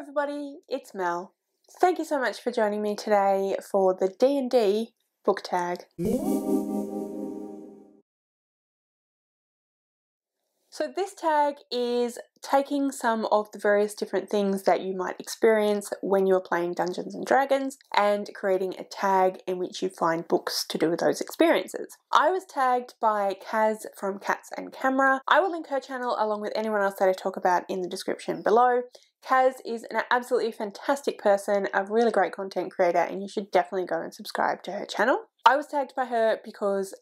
everybody, it's Mel. Thank you so much for joining me today for the D&D book tag. So this tag is taking some of the various different things that you might experience when you're playing Dungeons and Dragons and creating a tag in which you find books to do with those experiences. I was tagged by Kaz from Cats and Camera. I will link her channel along with anyone else that I talk about in the description below. Kaz is an absolutely fantastic person, a really great content creator, and you should definitely go and subscribe to her channel. I was tagged by her because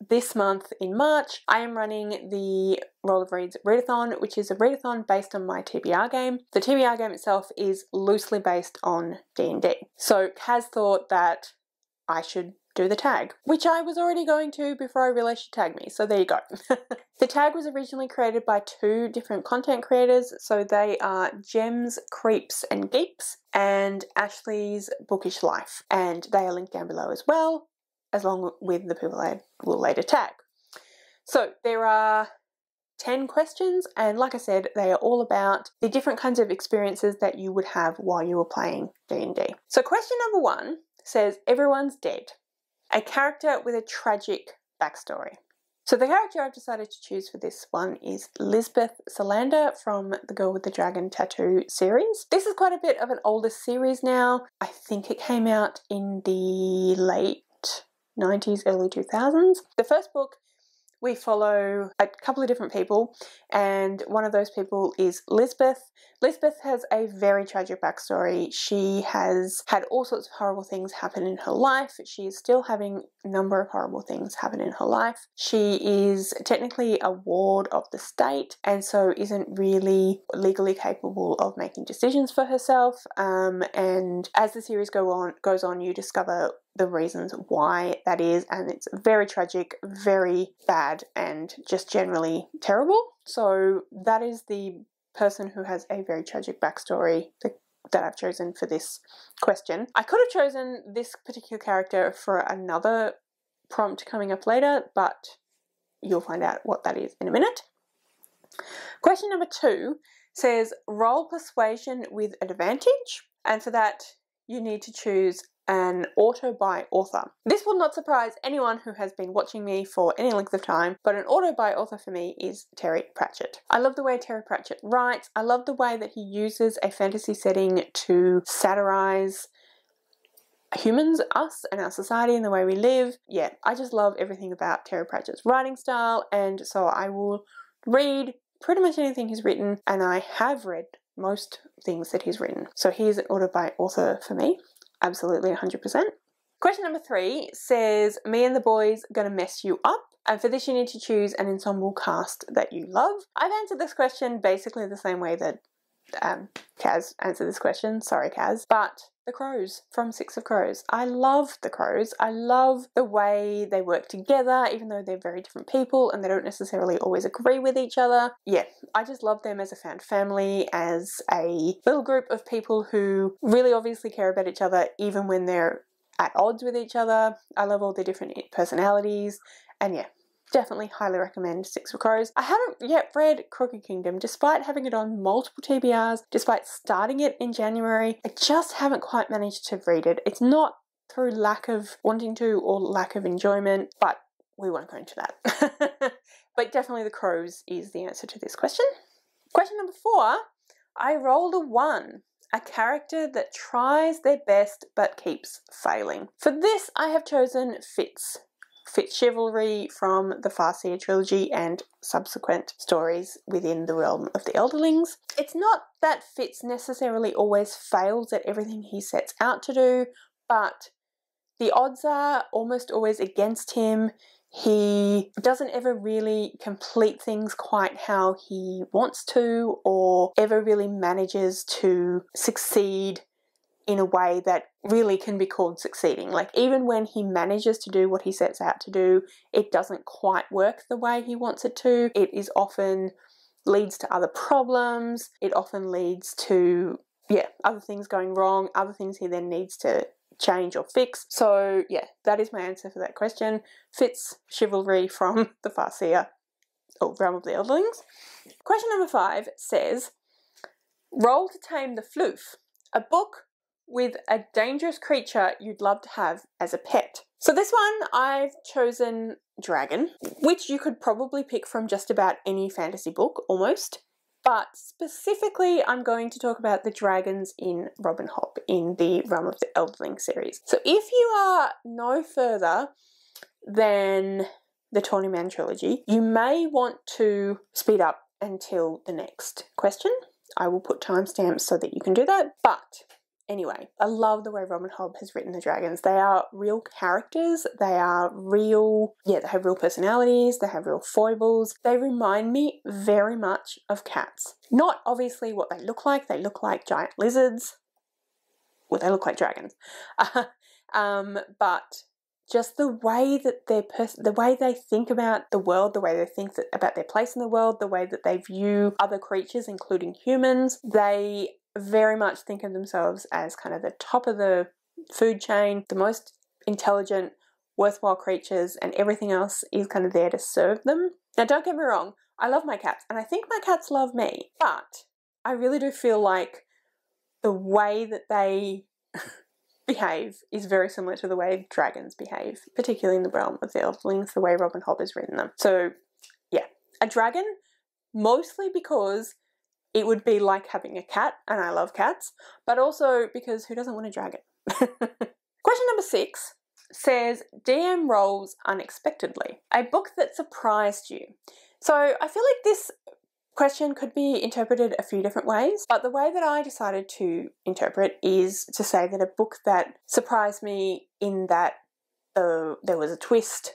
this month in March, I am running the Roll of Reads readathon, which is a readathon based on my TBR game. The TBR game itself is loosely based on D&D. So Kaz thought that I should do the tag, which I was already going to before I realised she tagged me, so there you go. The tag was originally created by two different content creators, so they are Gems, Creeps and Geeks and Ashley's Bookish Life, and they are linked down below as well, along with the people I will later tag. So there are 10 questions, and like I said, they are all about the different kinds of experiences that you would have while you were playing D&D. So question number 1 says, everyone's dead. A character with a tragic backstory. So the character I've decided to choose for this one is Lisbeth Salander from the Girl with the Dragon Tattoo series. This is quite a bit of an older series now. I think it came out in the late 90s, early 2000s. The first book, we follow a couple of different people, and one of those people is Lisbeth. Lisbeth has a very tragic backstory. She has had all sorts of horrible things happen in her life. She is still having a number of horrible things happen in her life. She is technically a ward of the state, and so isn't really legally capable of making decisions for herself. And as the series goes on, you discover the reasons why that is, and it's very tragic, very bad, and just generally terrible. So that is the person who has a very tragic backstory that I've chosen for this question. I could have chosen this particular character for another prompt coming up later, but you'll find out what that is in a minute. Question number 2 says, roll persuasion with advantage, and for that you need to choose an auto by author. This will not surprise anyone who has been watching me for any length of time, but an auto by author for me is Terry Pratchett. I love the way Terry Pratchett writes. I love the way that he uses a fantasy setting to satirize humans, us, and our society and the way we live. Yeah, I just love everything about Terry Pratchett's writing style, and so I will read pretty much anything he's written, and I have read most things that he's written. So he's an auto by author for me. Absolutely 100%. Question number 3 says, me and the boys gonna mess you up. And for this you need to choose an ensemble cast that you love. I've answered this question basically the same way that Kaz answered this question. Sorry, Kaz. But the Crows from Six of Crows. I love the Crows. I love the way they work together, even though they're very different people and they don't necessarily always agree with each other. Yeah, I just love them as a found family, as a little group of people who really obviously care about each other, even when they're at odds with each other. I love all the different personalities, and yeah, definitely highly recommend Six of Crows. I haven't yet read Crooked Kingdom, despite having it on multiple TBRs, despite starting it in January. I just haven't quite managed to read it. It's not through lack of wanting to or lack of enjoyment, but we won't go into that. But definitely The Crows is the answer to this question. Question number 4, I rolled a 1. A character that tries their best but keeps failing. For this, I have chosen Fitz Chivalry from the Farseer trilogy and subsequent stories within the realm of the Elderlings. It's not that Fitz necessarily always fails at everything he sets out to do, but the odds are almost always against him. He doesn't ever really complete things quite how he wants to, or ever really manages to succeed in a way that really can be called succeeding. Like, even when he manages to do what he sets out to do, it doesn't quite work the way he wants it to. It is often leads to other problems. It often leads to, other things going wrong, other things he then needs to change or fix. So yeah, that is my answer for that question. Fitz Chivalry from the Farseer, or realm of the Elderlings. Question number 5 says, Roll to Tame the Floof, a book with a dangerous creature you'd love to have as a pet. So this one I've chosen dragon, which you could probably pick from just about any fantasy book, almost. But specifically, I'm going to talk about the dragons in Robin Hobb in the Realm of the Eldling series. So if you are no further than the Tawny Man trilogy, you may want to speed up until the next question. I will put timestamps so that you can do that. But anyway, I love the way Robin Hobb has written the dragons. They are real characters. They are real, they have real personalities. They have real foibles. They remind me very much of cats. Not obviously what they look like. They look like giant lizards. Well, they look like dragons. But just the way that the way they think about the world, the way they think about their place in the world, the way that they view other creatures, including humans, they very much think of themselves as kind of the top of the food chain, the most intelligent, worthwhile creatures, and everything else is kind of there to serve them. Now, don't get me wrong, I love my cats, and I think my cats love me, but I really do feel like the way that they behave is very similar to the way dragons behave, particularly in the realm of the Eldlings, the way Robin Hobb has written them. So, yeah, a dragon, mostly because it would be like having a cat, and I love cats, but also because who doesn't want a dragon? Question number 6 says, DM rolls unexpectedly. A book that surprised you. So I feel like this question could be interpreted a few different ways, but the way that I decided to interpret is to say that a book that surprised me in that there was a twist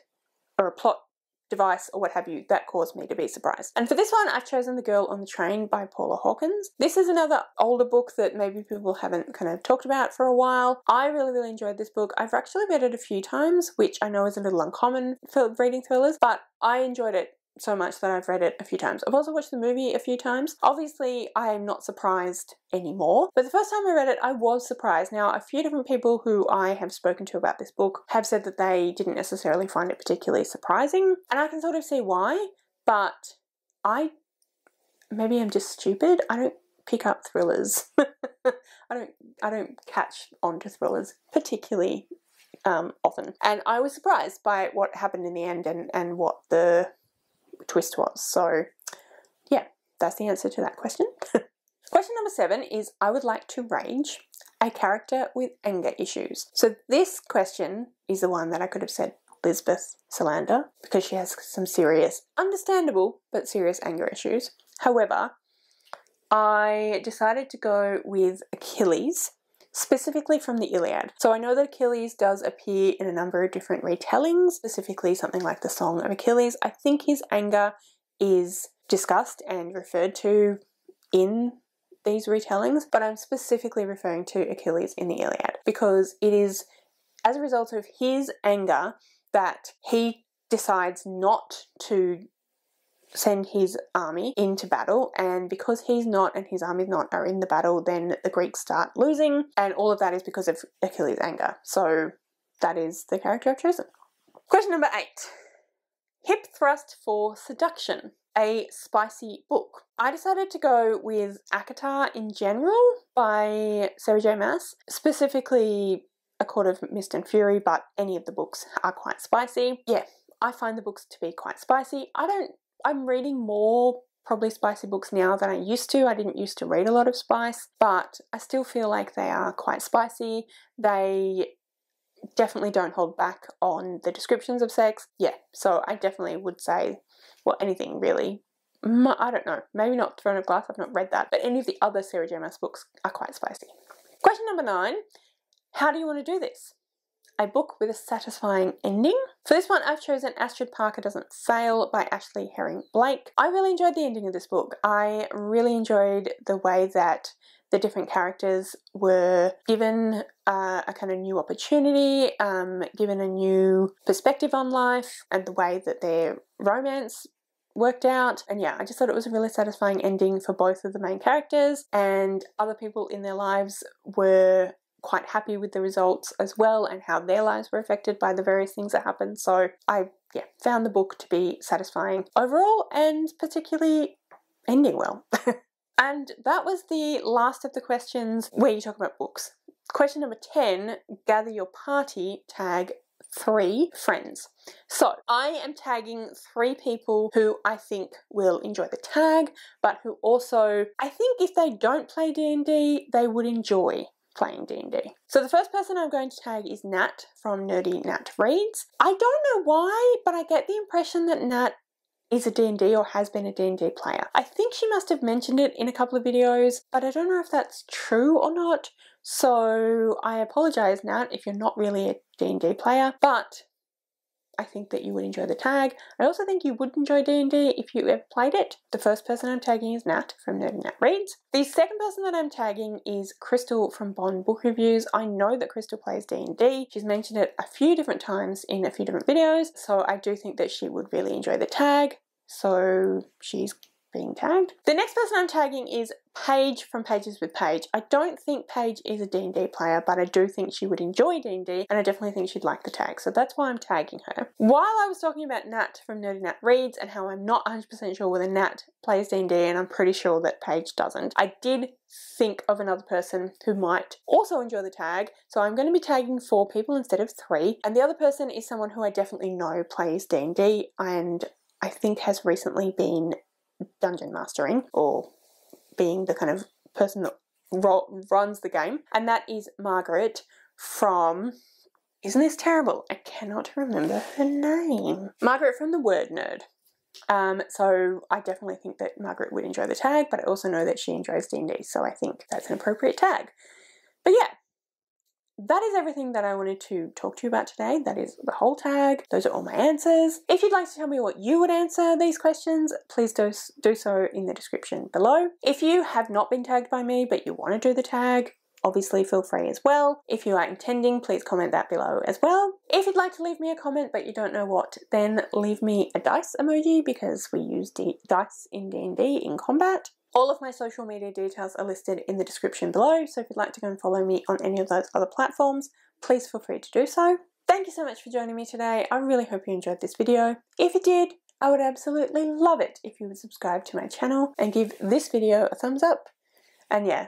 or a plot device or what have you that caused me to be surprised. And for this one, I've chosen The Girl on the Train by Paula Hawkins. This is another older book that maybe people haven't kind of talked about for a while. I really enjoyed this book. I've actually read it a few times, which I know is a little uncommon for reading thrillers, but I enjoyed it so much that I've read it a few times. I've also watched the movie a few times. Obviously, I am not surprised anymore, but the first time I read it, I was surprised. Now, a few different people who I have spoken to about this book have said that they didn't necessarily find it particularly surprising, and I can sort of see why, but maybe I'm just stupid. I don't pick up thrillers. I don't catch on to thrillers particularly often, and I was surprised by what happened in the end and what the twist was. So yeah, that's the answer to that question. Question number 7 is, I would like to rage a character with anger issues. So this question is the one that I could have said Lisbeth Salander, because she has some serious, understandable, but serious anger issues. However, I decided to go with Achilles, specifically from the Iliad. So I know that Achilles does appear in a number of different retellings, specifically something like the Song of Achilles. I think his anger is discussed and referred to in these retellings, but I'm specifically referring to Achilles in the Iliad because it is as a result of his anger that he decides not to send his army into battle, and because he's not and his army's not are in the battle, then the Greeks start losing, and all of that is because of Achilles' anger. So that is the character I've chosen. Question number 8. Hip thrust for seduction, a spicy book. I decided to go with ACOTAR in General by Sarah J. Maas, specifically A Court of Mist and Fury, but any of the books are quite spicy. Yeah, I find the books to be quite spicy. I'm reading more probably spicy books now than I used to. I didn't used to read a lot of spice, but I still feel like they are quite spicy. They definitely don't hold back on the descriptions of sex. Yeah, so I definitely would say, well, anything really. I don't know, maybe not Throne of Glass, I've not read that, but any of the other Sarah J. Maas books are quite spicy. Question number 9, how do you want to do this? A book with a satisfying ending. For this one, I've chosen Astrid Parker Doesn't Fail by Ashley Herring Blake. I really enjoyed the ending of this book. I really enjoyed the way that the different characters were given a kind of new opportunity, given a new perspective on life, and the way that their romance worked out. And yeah, I just thought it was a really satisfying ending for both of the main characters, and other people in their lives were quite happy with the results as well, and how their lives were affected by the various things that happened. So I found the book to be satisfying overall, and particularly ending well. And that was the last of the questions where you talk about books. Question number 10, gather your party, tag 3 friends. So I am tagging 3 people who I think will enjoy the tag, but who also, I think if they don't play D&D, they would enjoy playing D&D. So the first person I'm going to tag is Nat from Nerdy Nat Reads. I don't know why, but I get the impression that Nat is a D&D or has been a D&D player. I think she must have mentioned it in a couple of videos, but I don't know if that's true or not. So I apologize, Nat, if you're not really a D&D player, but I think that you would enjoy the tag. I also think you would enjoy D&D if you ever played it. The first person I'm tagging is Nat from Nerdy Nat Reads. The second person that I'm tagging is Crystal from Bond Book Reviews. I know that Crystal plays D&D. She's mentioned it a few different times in a few different videos, so I do think that she would really enjoy the tag. So she's being tagged. The next person I'm tagging is Paige from Pages with Paige. I don't think Paige is a D&D player, but I do think she would enjoy D&D, and I definitely think she'd like the tag, so that's why I'm tagging her. While I was talking about Nat from Nerdy Nat Reads and how I'm not 100% sure whether Nat plays D&D, and I'm pretty sure that Paige doesn't, I did think of another person who might also enjoy the tag, so I'm going to be tagging 4 people instead of 3, and the other person is someone who I definitely know plays D&D, and I think has recently been dungeon mastering, or being the kind of person that runs the game, and that is Margaret from, isn't this terrible? I cannot remember her name. Margaret from The Word Nerd. So I definitely think that Margaret would enjoy the tag, but I also know that she enjoys D&D, so I think that's an appropriate tag. But yeah, that is everything that I wanted to talk to you about today. That is the whole tag. Those are all my answers. If you'd like to tell me what you would answer these questions, please do so in the description below. If you have not been tagged by me, but you want to do the tag, obviously feel free as well. If you are intending, please comment that below as well. If you'd like to leave me a comment but you don't know what, then leave me a dice emoji, because we use dice in D&D in combat. All of my social media details are listed in the description below, so if you'd like to go and follow me on any of those other platforms, please feel free to do so. Thank you so much for joining me today. I really hope you enjoyed this video. If you did, I would absolutely love it if you would subscribe to my channel and give this video a thumbs up. And yeah,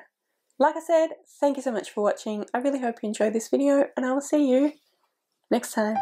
like I said, thank you so much for watching. I really hope you enjoyed this video, and I will see you next time.